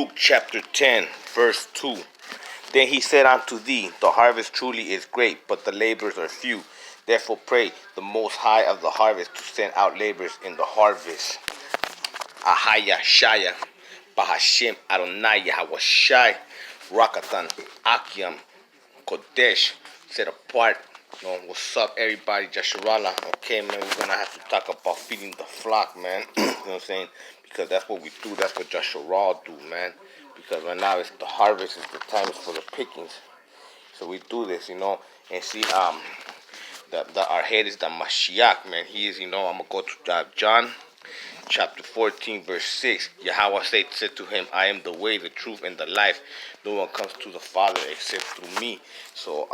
Luke chapter 10, verse 2. Then he said unto thee, the harvest truly is great, but the laborers are few. Therefore pray the Most High of the harvest to send out laborers in the harvest. Ahaya Shaya, Bahashem Adonai Yahweh Rakatan, Akim, Kodesh, set apart. What's up, everybody? Jasharala. Okay, man, we're gonna have to talk about feeding the flock, man. You know what I'm saying? Because that's what we do. That's what Jasharal do, man. Because right now it's the harvest, it's the time for the pickings. So we do this, and see, our head is the Mashiach, man. He is, I'm gonna go to John chapter 14, verse 6. Yahweh said to him, I am the way, the truth, and the life. No one comes to the Father except through me. So,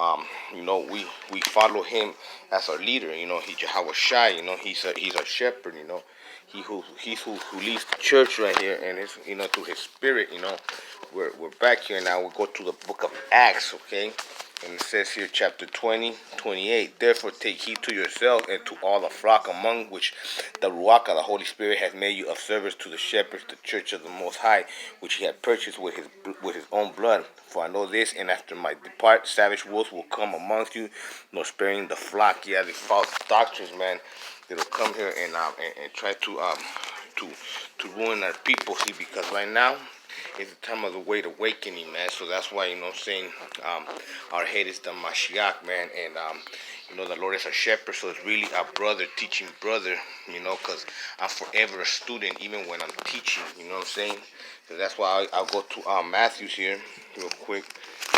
we follow him as our leader. He's Yahweh Shai. He's our shepherd. He's who leads the church right here, and his, through his spirit. We're back here now. We go to the book of Acts, okay? And it says here, chapter 20, 28, therefore take heed to yourselves and to all the flock among which the Ruach, the Holy Spirit, has made you of service to the shepherds, the church of the Most High, which he had purchased with his own blood. For I know this, and after my depart, savage wolves will come amongst you, nor sparing the flock. Yeah, these false doctrines, man, that'll come here and try to ruin our people. See, because right now, it's the time of the Great Awakening, man. So that's why, our head is the Mashiach, man. And, the Lord is our shepherd. So it's really our brother teaching brother, because I'm forever a student, even when I'm teaching, you know what I'm saying? So that's why I'll go to Matthews here real quick.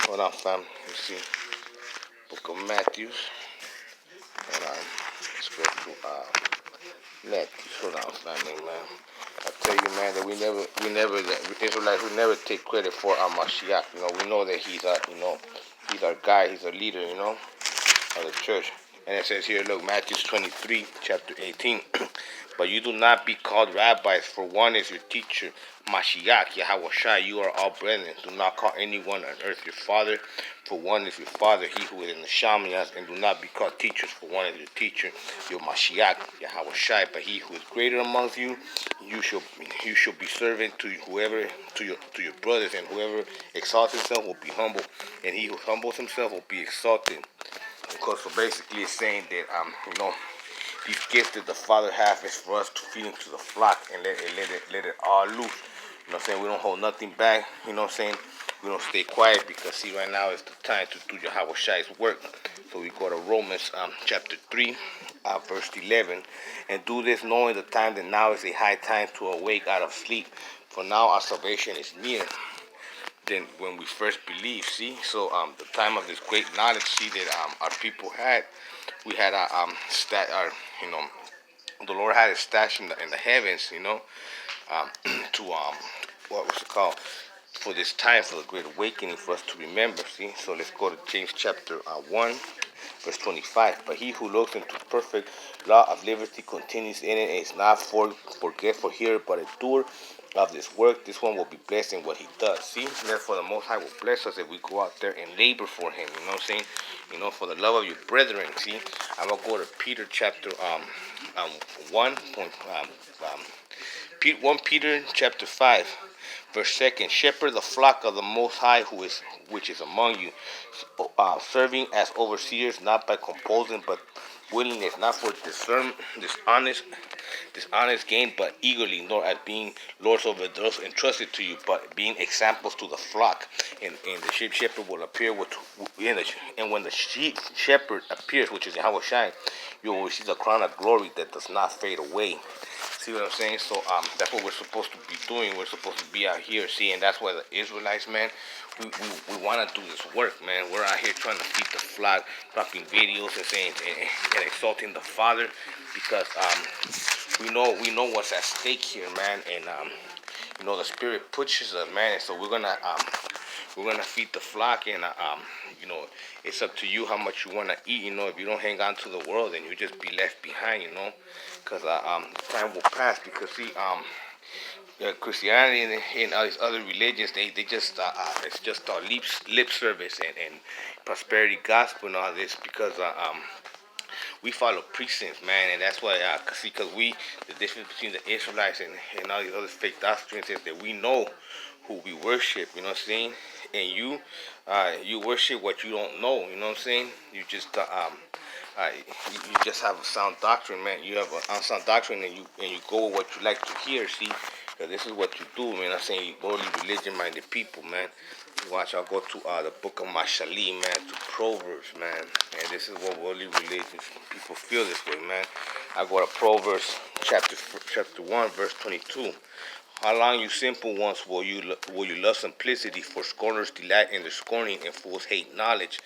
Hold on, fam. Let's see. Book of Matthews. Hold on. Let's go to Matthews. Hold on, family, man. I tell you, man, that the Israelites, we never take credit for our Mashiach. We know that he's he's our guy, he's our leader, of the church. And it says here, look, Matthew 23, chapter 18. But you do not be called rabbis, for one is your teacher, Mashiach, Yahweh Shai. You are all brethren. Do not call anyone on earth your father, for one is your father, he who is in the Shamias. And do not be called teachers, for one is your teacher, your Mashiach, Yahweh Shai. But he who is greater amongst you, you shall be servant to your brothers, and whoever exalts himself will be humble, and he who humbles himself will be exalted. Because so basically it's saying that these gifts that the Father has is for us to feed into the flock and let it all loose. You know what I'm saying? We don't hold nothing back. You know what I'm saying? We don't stay quiet, because see, right now is the time to do Yahweh Shai's work. So we go to Romans chapter 3, verse 11. And do this knowing the time that now is a high time to awake out of sleep. For now our salvation is near than when we first believed. See, so the time of this great knowledge, see, that our people had, we had the Lord had it stashed in the heavens, to what was it called, for this time, for the great awakening, for us to remember. See, so let's go to James chapter 1, verse 25. But he who looks into perfect law of liberty continues in it, and is not forgetful hearer, but a doer of this work, this one will be blessed in what he does. See, therefore the Most High will bless us if we go out there and labor for him. You know what I'm saying? For the love of your brethren. See, I'm gonna go to Peter chapter 1 Peter chapter 5, verse 2. Shepherd the flock of the Most High, which is among you, serving as overseers, not by compulsion, but willingness, not for dishonest gain, but eagerly, nor as being lords over those entrusted to you, but being examples to the flock. And the shepherd will appear and when the shepherd appears, which is Yahweh Shai, you will receive the crown of glory that does not fade away. See what I'm saying? So that's what we're supposed to be doing. We're supposed to be out here, see, and that's why the Israelites, man, we want to do this work, man. We're out here trying to feed the flock, dropping videos and saying and exalting the Father, because we know what's at stake here, man, and the Spirit pushes us, man, and so we're gonna feed the flock, and it's up to you how much you want to eat. If you don't hang on to the world, then you just be left behind, because time will pass. Because see, Christianity and all these other religions, they just it's just lip service and prosperity gospel and all this, because we follow precepts, man, and that's why because the difference between the Israelites and all these other fake doctrines is that we know who we worship, you know what I'm saying? And you worship what you don't know, you know what I'm saying? You just have a sound doctrine, man. You have a sound doctrine, and you go with what you like to hear, see? Because this is what you do, man. I'm saying, worldly religion-minded people, man. Watch, I'll go to the book of Mashali, man, to Proverbs, man. And this is what worldly religion people feel this way, man. I go to Proverbs chapter 1, verse 22. How long, you simple ones, will you love simplicity? For scorners delight in the scorning, and fools hate knowledge.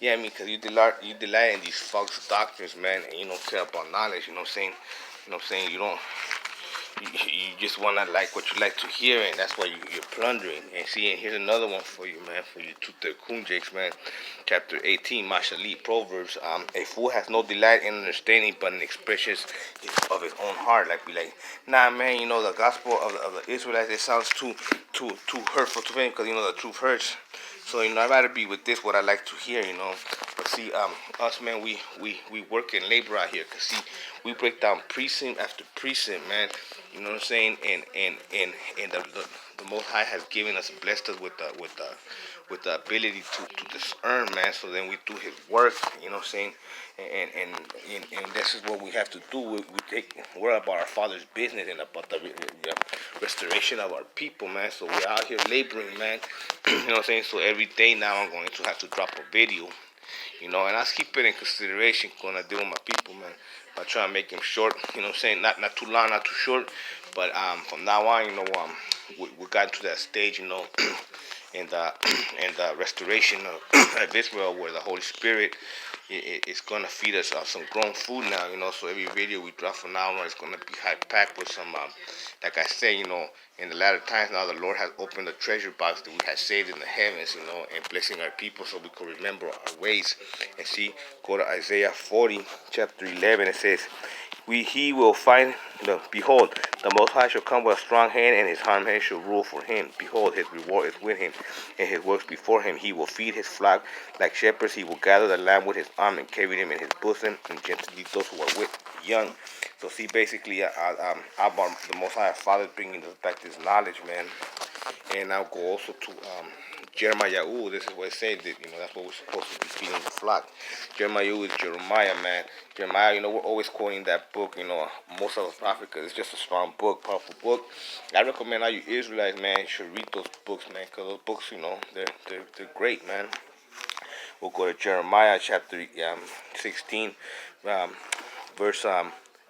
Yeah, I mean, because you delight in these false doctrines, man, and you don't care about knowledge. You know what I'm saying? You know what I'm saying? You just want to like what you like to hear, and that's why you're plundering. And see, and here's another one for you, man, for you two Kunjaks, man. Chapter 18, Mashali, Proverbs. A fool has no delight in understanding, but in expressions of his own heart. Like, be like, nah, man, you know, the gospel of the Israelites, it sounds too hurtful to him, because, you know, the truth hurts. So, you know, I'd rather be with this, what I like to hear, you know. But see, us, man, we work and labor out here. Because, see, we break down precinct after precinct, man. You know what I'm saying? And the Most High has given us, blessed us with the ability to discern, man. So then we do His work. You know what I'm saying? And this is what we have to do. We're about our Father's business and about the restoration of our people, man. So we're out here laboring, man. You know what I'm saying? So every day now I'm going to have to drop a video. You know, and I keep it in consideration when I deal with my people, man. I try to make them short, you know what I'm saying? Not too long, not too short. But from now on, you know, we got to that stage, you know, and the restoration of Israel, where the Holy Spirit is going to feed us some grown food now, you know. So every video we drop from now on is going to be high-packed with some, like I say, you know, in the latter times now, the Lord has opened the treasure box that we have saved in the heavens, you know, and blessing our people so we can remember our ways. And see, go to Isaiah 40, chapter 11, it says, he will find, behold, the Most High shall come with a strong hand, and his arm hand shall rule for him. Behold, his reward is with him, and his works before him. He will feed his flock like shepherds. He will gather the lamb with his arm and carry them in his bosom, and gently lead those who are with young. So see, basically, about the Most High Father bringing us back this knowledge, man. And I'll go also to Jeremiah. This is what it says, that, you know, that's what we're supposed to be feeding the flock. Jeremiah is Jeremiah, man. Jeremiah, you know, we're always quoting that book, you know, most of us prophet, because it's just a strong book, powerful book. I recommend all you Israelites, man, you should read those books, man, because those books, you know, they're great, man. We'll go to Jeremiah chapter 16, verse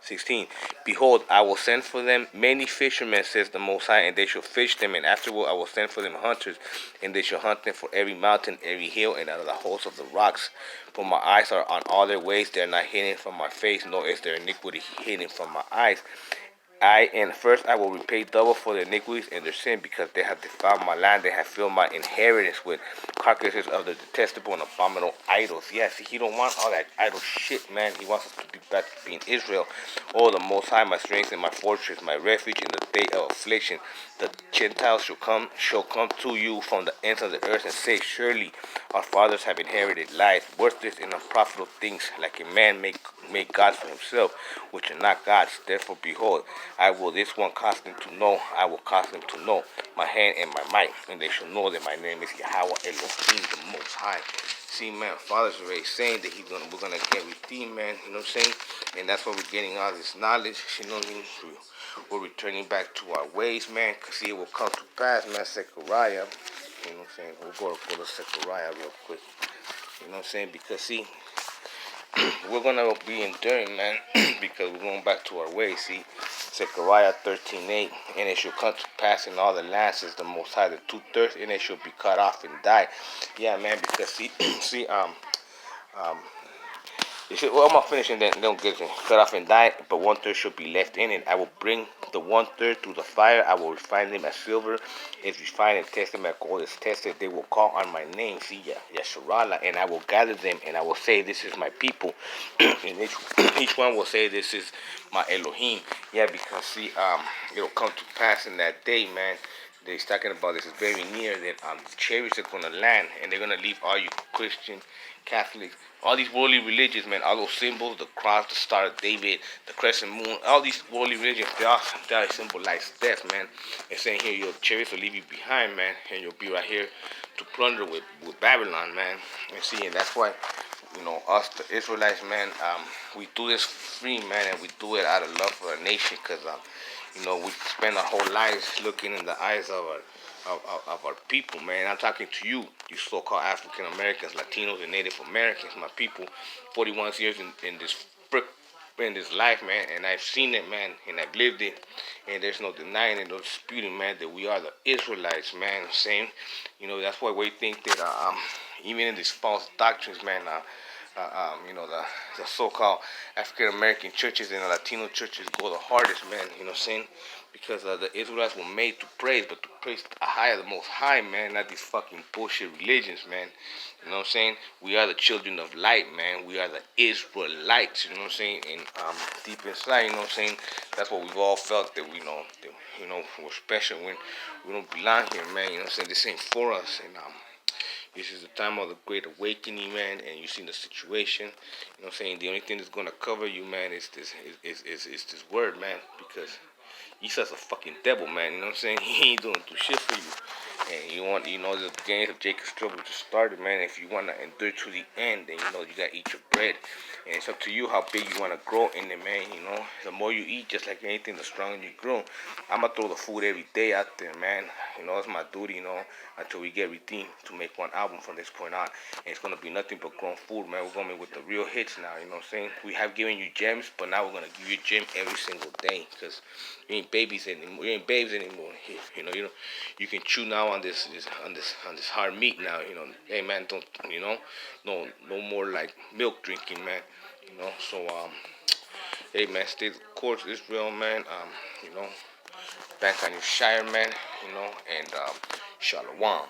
16. Behold, I will send for them many fishermen, says the Most High, and they shall fish them, and afterward I will send for them hunters, and they shall hunt them for every mountain, every hill, and out of the holes of the rocks. For my eyes are on all their ways, they are not hidden from my face, nor is their iniquity hidden from my eyes. And first I will repay double for their iniquities and their sin, because they have defiled my land. They have filled my inheritance with carcasses of the detestable and abominable idols. Yeah, see, he don't want all that idol shit, man. He wants us to be back to being Israel. Oh, the Most High, my strength and my fortress, my refuge in the day of affliction. The Gentiles shall come to you from the ends of the earth, and say, surely our fathers have inherited life, worthless and unprofitable things, like a man make gods for himself, which are not gods. Therefore, behold, I will this one cause them to know. I will cause them to know my hand and my might, and they shall know that my name is Yahweh Elohim, the Most High. See, man, Father's already saying that we're gonna get redeemed, man. You know what I'm saying? And that's why we're getting all this knowledge. You know what I mean? We're returning back to our ways, man. Cause see, it will come to pass, man. Zechariah. You know what I'm saying? We'll go to Zechariah real quick. You know what I'm saying? Because see, we're gonna be enduring, man, because we're going back to our ways. See, Zechariah 13:8, and it shall come to pass in all the lands, says the Most High, the 2/3, and it shall be cut off and die. Yeah, man, because see, well, I'm gonna finish and then don't get it. Cut off and die, but 1/3 shall be left in it. I will bring the 1/3 through the fire. I will refine them as silver is refined, and test them as gold is tested. They will call on my name, see, Yasharala, and I will gather them, and I will say, this is my people. And each one will say, this is my Elohim. Yeah, because see, it'll come to pass in that day, man, They're talking about this is very near that the chariots are gonna land and they're gonna leave all you Christian, Catholics, all these worldly religions, man, all those symbols, the cross, the Star of David, the crescent moon, all these worldly religions, they all symbolize death, man. It's saying here your chariots will leave you behind, man, and you'll be right here to plunder with Babylon, man. And see, and that's why, us the Israelites, man, we do this free, man, and we do it out of love for our nation, because we spend our whole lives looking in the eyes of our people, man. I'm talking to you, you so-called African Americans, Latinos, and Native Americans, my people. 41 years in this life, man, and I've seen it, man, and I've lived it, and there's no denying it, no disputing, man, that we are the Israelites, man. I'm saying, that's why we think that even in these false doctrines, man, the so-called African American churches and the Latino churches go the hardest, man. You know what I'm saying? Because the Israelites were made to praise, but to praise the Most High, man, not these fucking bullshit religions, man. You know what I'm saying? We are the children of light, man. We are the Israelites. You know what I'm saying? And deep inside, you know what I'm saying? That's what we've all felt that we're special when we don't belong here, man. You know what I'm saying? This ain't for us, and this is the time of the great awakening, man, and you see the situation. You know what I'm saying? The only thing that's gonna cover you, man, is this word, man, because Esau's a fucking devil, man. You know what I'm saying? He ain't doing shit for you. And the beginnings of Jacob's trouble just started, man. If you wanna endure to the end, then you gotta eat your bread. And it's up to you how big you wanna grow in it, man. The more you eat, just like anything, the stronger you grow. I'ma throw the food every day out there, man. It's my duty, until we get redeemed to make one album from this point on. And it's gonna be nothing but grown food, man. We're gonna be with the real hits now, you know what I'm saying? We have given you gems, but now we're gonna give you a gem every single day, because you ain't babies anymore. You ain't babes anymore. You can chew now on this hard meat now. Hey man, don't no more like milk drinking, man. So hey man, stay the course, Israel, man. Back on your shire, man. And shalom.